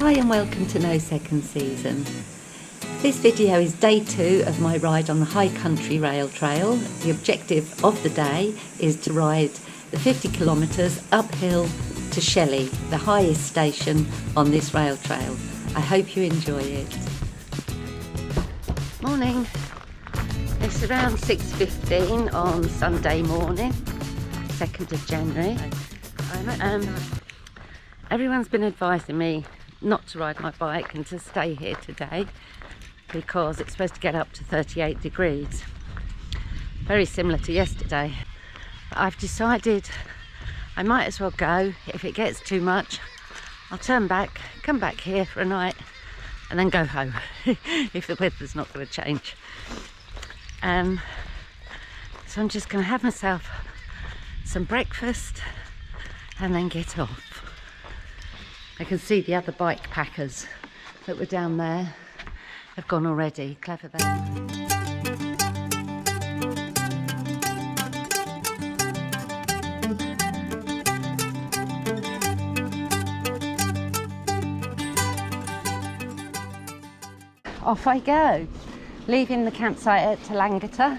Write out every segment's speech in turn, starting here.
Hi and welcome to No Second Season. This video is day 2 of my ride on the High Country Rail Trail. The objective of the day is to ride the 50 kilometres uphill to Shelly, the highest station on this rail trail. I hope you enjoy it. Morning. It's around 6:15 on Sunday morning, 2nd of January. Everyone's been advising me not to ride my bike and to stay here today because it's supposed to get up to 38 degrees. Very similar to yesterday. I've decided I might as well go. If it gets too much, I'll turn back, come back here for a night and then go home if the weather's not going to change. So I'm just going to have myself some breakfast and then get off. I can see the other bike packers that were down there have gone already. Clever them. Off I go, leaving the campsite at Tallangatta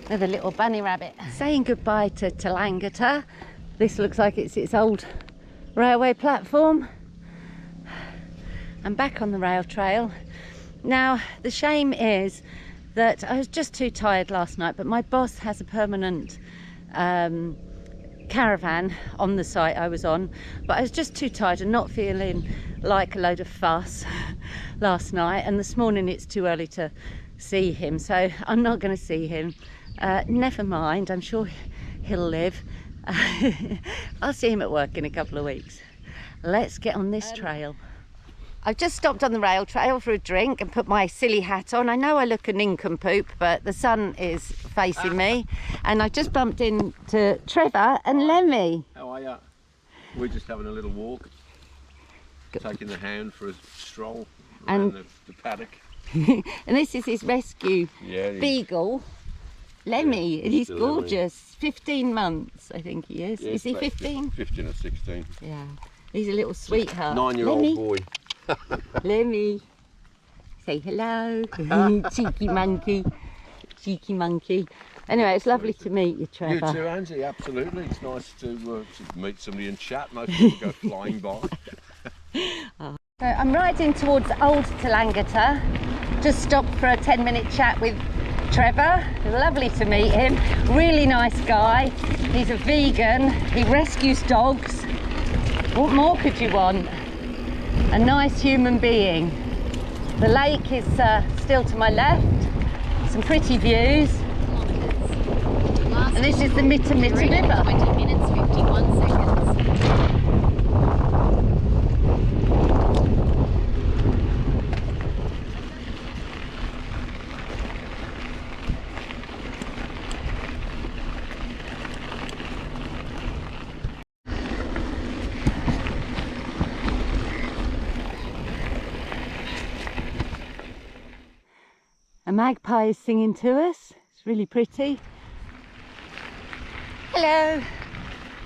with a little bunny rabbit. Saying goodbye to Tallangatta. This looks like it's its old railway platform. I'm back on the rail trail. Now the shame is that I was just too tired last night, but my boss has a permanent caravan on the site I was on, but I was just too tired and not feeling like a load of fuss last night, and this morning it's too early to see him, so I'm not going to see him. Never mind, I'm sure he'll live. I'll see him at work in a couple of weeks. Let's get on this trail. I've just stopped on the rail trail for a drink and put my silly hat on. I know I look a nincompoop, but the sun is facing me, and I've just bumped into Trevor and Lemmy. How are you? We're just having a little walk, taking the hound for a stroll around the paddock. And this is his rescue beagle, Lemmy, and he's gorgeous. 15 months, I think he is. Is he 15? 15 or 16. Yeah, he's a little sweetheart. 9-year-old boy. Lemmy, say hello. Cheeky monkey, cheeky monkey. Anyway, it's lovely to meet you, Trevor. You too, Hansi, absolutely. It's nice to meet somebody and chat. Most people go flying by. So I'm riding towards Old Tallangatta. Just stopped for a 10-minute chat with Trevor. Lovely to meet him. Really nice guy. He's a vegan. He rescues dogs. What more could you want? A nice human being. The lake is still to my left. Some pretty views. And this is the Mitta River. 20 minutes, 51 seconds. A magpie is singing to us. It's really pretty. Hello.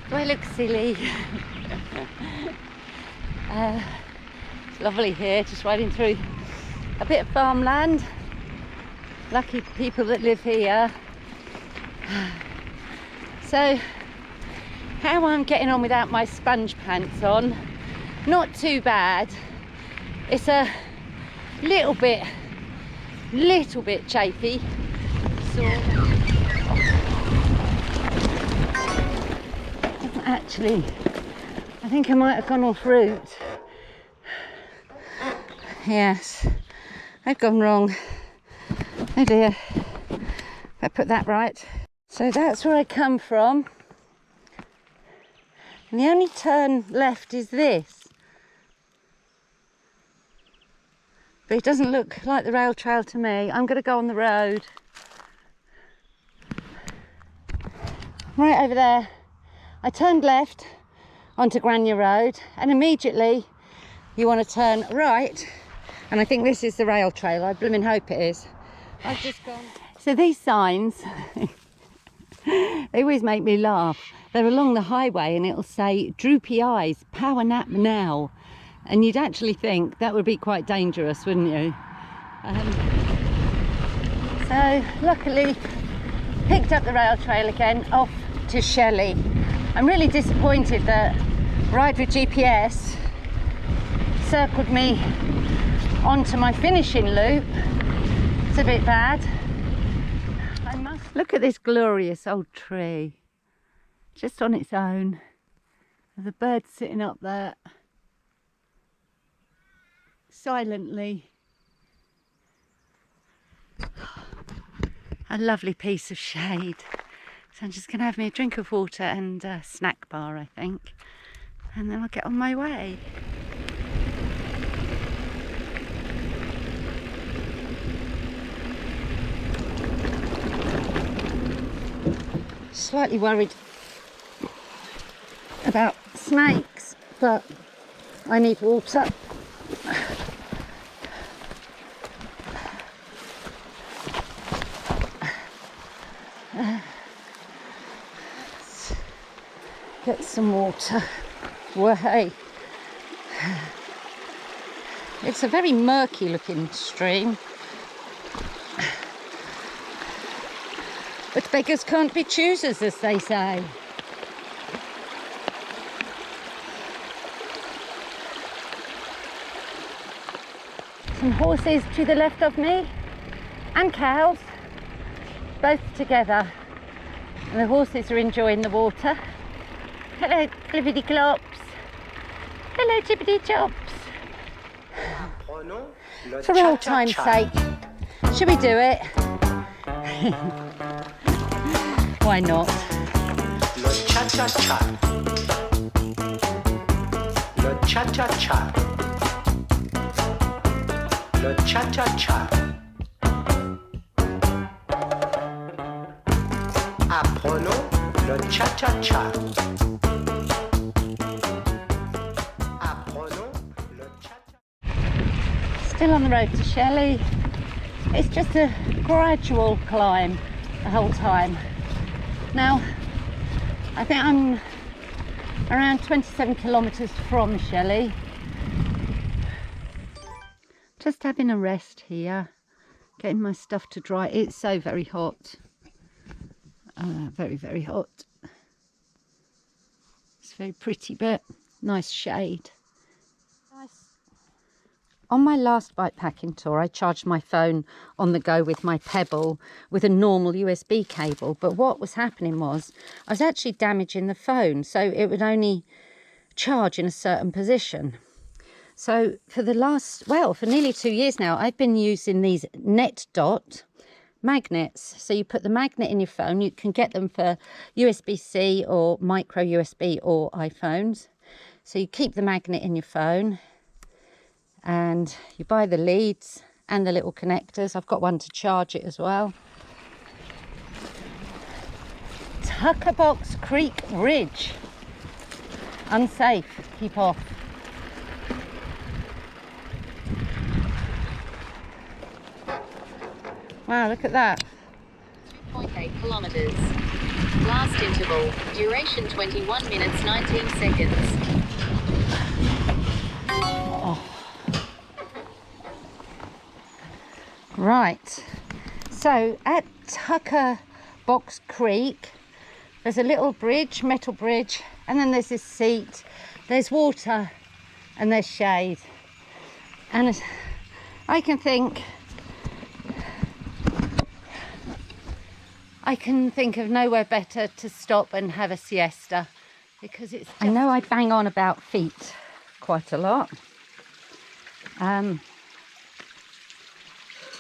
Do I look silly? It's lovely here, just riding through a bit of farmland. Lucky people that live here. So, how I'm getting on without my sponge pants on? Not too bad. It's a little bit chafy. So actually, I think I might have gone off route. Yes, I've gone wrong. Oh dear. I put that right. So that's where I come from. And the only turn left is this. But it doesn't look like the rail trail to me. I'm going to go on the road. Right over there. I turned left onto Grania Road, and immediately you want to turn right, and I think this is the rail trail. I blooming hope it is. I've just gone. So these signs, they always make me laugh. They're along the highway and it'll say droopy eyes, power nap now. And you'd actually think that would be quite dangerous, wouldn't you? So luckily picked up the rail trail again, off to Shelley. I'm really disappointed that Ride with GPS circled me onto my finishing loop. It's a bit bad. I must look at this glorious old tree, just on its own. There's a bird sitting up there, silently. A lovely piece of shade. So I'm just going to have me a drink of water and a snack bar, I think, and then I'll get on my way. Slightly worried about snakes, but I need water. Get some water. Way. It's a very murky looking stream, but beggars can't be choosers, as they say. Some horses to the left of me and cows, both together, and the horses are enjoying the water. Hello, clippity clops. Hello, tippity chops. For old time's sake, should we do it? Why not? Le cha-cha-cha. Le cha-cha-cha. Le cha-cha-cha. Apprenons le cha-cha-cha. Still on the road to Shelley. It's just a gradual climb the whole time. Now, I think I'm around 27 kilometres from Shelley. Just having a rest here, getting my stuff to dry. It's so very hot. Very, very hot. It's a very pretty bit. Nice shade. Nice. On my last bikepacking tour, I charged my phone on the go with my Pebble with a normal USB cable. But what was happening was I was actually damaging the phone, so it would only charge in a certain position. So for nearly 2 years now, I've been using these net dot magnets. So you put the magnet in your phone. You can get them for USB-C or micro USB or iPhones. So you keep the magnet in your phone, and you buy the leads and the little connectors. I've got one to charge it as well. Tuckerbox Creek Ridge. Unsafe, keep off. Wow, look at that. 2.8 kilometers. Last interval. Duration 21 minutes 19 seconds. Right, so at Tuckerbox Creek, there's a little bridge, metal bridge, and then there's this seat, there's water, and there's shade. And I can think of nowhere better to stop and have a siesta, because it's I know I bang on about feet quite a lot.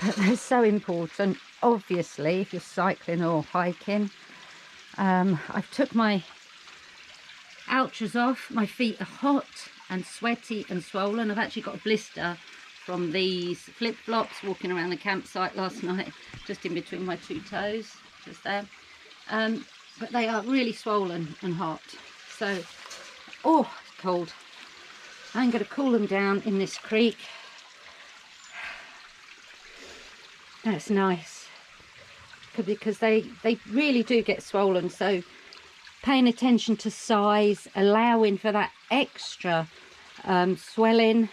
But they're so important, obviously, if you're cycling or hiking. I've took my ouchers off. My feet are hot and sweaty and swollen. I've actually got a blister from these flip-flops walking around the campsite last night, just in between my two toes, just there. But they are really swollen and hot. So, oh, it's cold. I'm going to cool them down in this creek. That's nice, because they really do get swollen. So paying attention to size, allowing for that extra swelling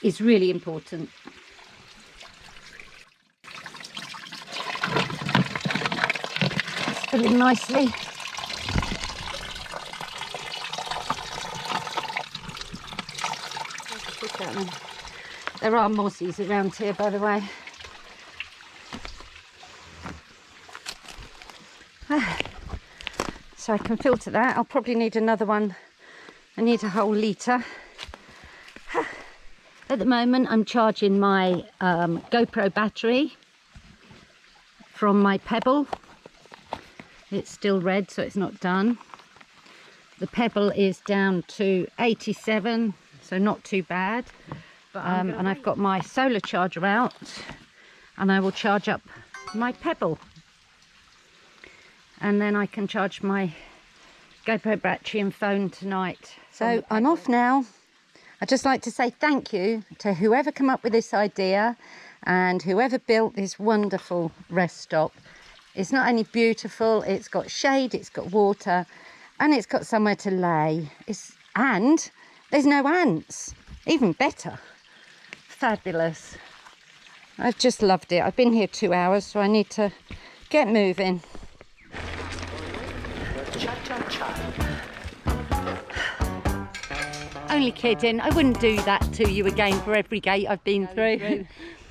is really important. It's filling nicely. There are mossies around here, by the way. So I can filter that. I'll probably need another one. I need a whole litre. At the moment I'm charging my GoPro battery from my Pebble. It's still red, so it's not done. The Pebble is down to 87, so not too bad. And I've got my solar charger out, and I will charge up my Pebble. And then I can charge my GoPro battery and phone tonight. So I'm off now. I'd just like to say thank you to whoever came up with this idea and whoever built this wonderful rest stop. It's not only beautiful, it's got shade, it's got water, and it's got somewhere to lay. And there's no ants. Even better. Fabulous. I've just loved it. I've been here 2 hours, so I need to get moving. Only kidding. I wouldn't do that to you again for every gate I've been through.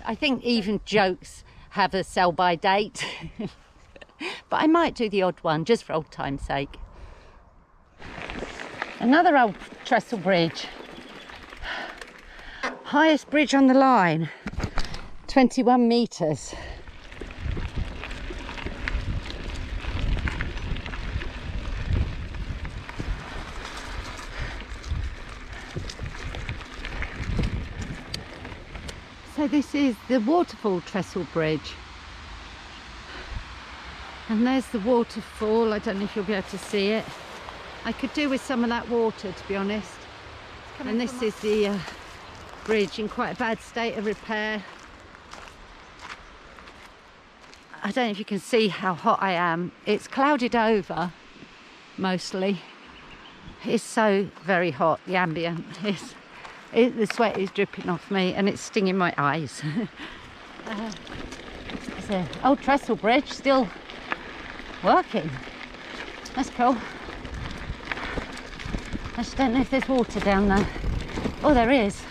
I think even jokes have a sell-by date. But I might do the odd one just for old time's sake. Another old trestle bridge. Highest bridge on the line. 21 metres. So this is the waterfall trestle bridge, and there's the waterfall. I don't know if you'll be able to see it. I could do with some of that water, to be honest. And this is the bridge in quite a bad state of repair. I don't know if you can see how hot I am. It's clouded over mostly. It's so very hot. The ambient is. The sweat is dripping off me and it's stinging my eyes. It's an old trestle bridge still working. That's cool. I just don't know if there's water down there. Oh, there is.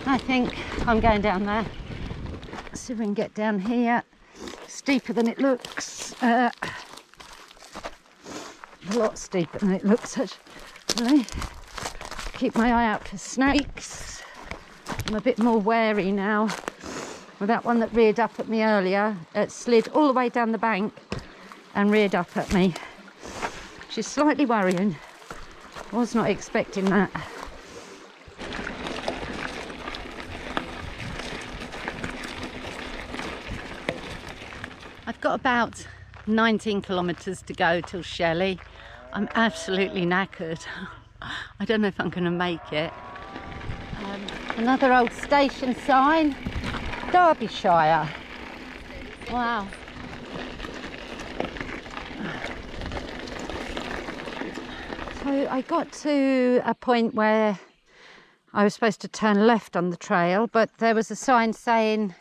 I think I'm going down there. Let's see if we can get down here. Steeper than it looks. A lot steeper than it looks actually. Keep my eye out for snakes. I'm a bit more wary now. Well, that one that reared up at me earlier, it slid all the way down the bank and reared up at me. Which is slightly worrying. I was not expecting that. I've got about 19 kilometres to go till Shelly. I'm absolutely knackered. I don't know if I'm going to make it. Another old station sign, Derbyshire. Wow. So I got to a point where I was supposed to turn left on the trail, but there was a sign saying,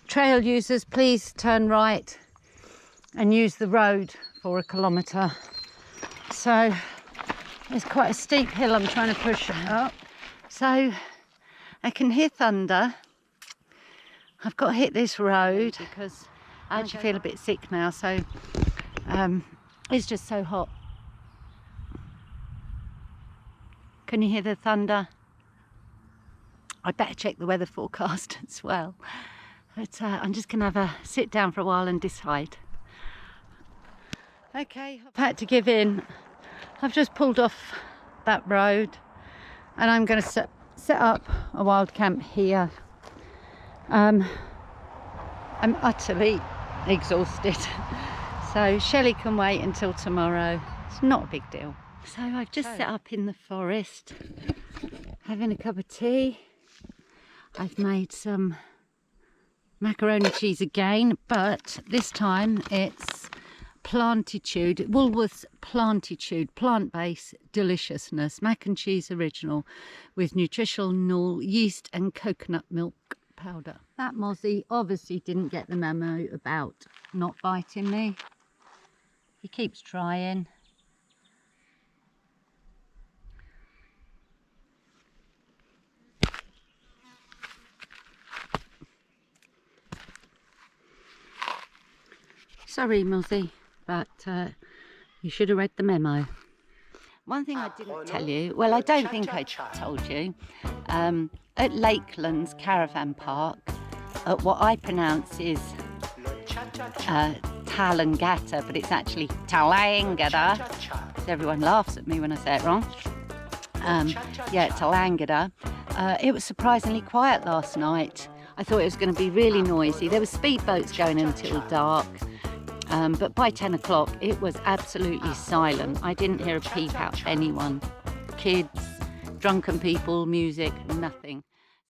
trail users, please turn right and use the road for 1 kilometre. So it's quite a steep hill I'm trying to push up. So I can hear thunder. I've got to hit this road because I actually feel a bit sick now. So it's just so hot. Can you hear the thunder? I better check the weather forecast as well. But I'm just going to have a sit down for a while and decide. Okay, I've had to give in. I've just pulled off that road and I'm going to set up a wild camp here. I'm utterly exhausted, so Shelley can wait until tomorrow. It's not a big deal. So I've just set up in the forest, having a cup of tea. I've made some macaroni cheese again, but this time it's plantitude, Woolworths plantitude, plant-based deliciousness, mac and cheese original with nutritional yeast and coconut milk powder. That mozzie obviously didn't get the memo about not biting me. He keeps trying. Sorry, mozzie, but you should have read the memo. One thing I didn't tell you, well, I don't think I told you, at Lakelands Caravan Park, at what I pronounce is Tallangatta, but it's actually Tallangatta, because everyone laughs at me when I say it wrong. Yeah, Tallangatta. It was surprisingly quiet last night. I thought it was going to be really noisy. There were speedboats going until dark. But by 10 o'clock it was absolutely silent. I didn't hear a peep out of anyone. Kids, drunken people, music, nothing.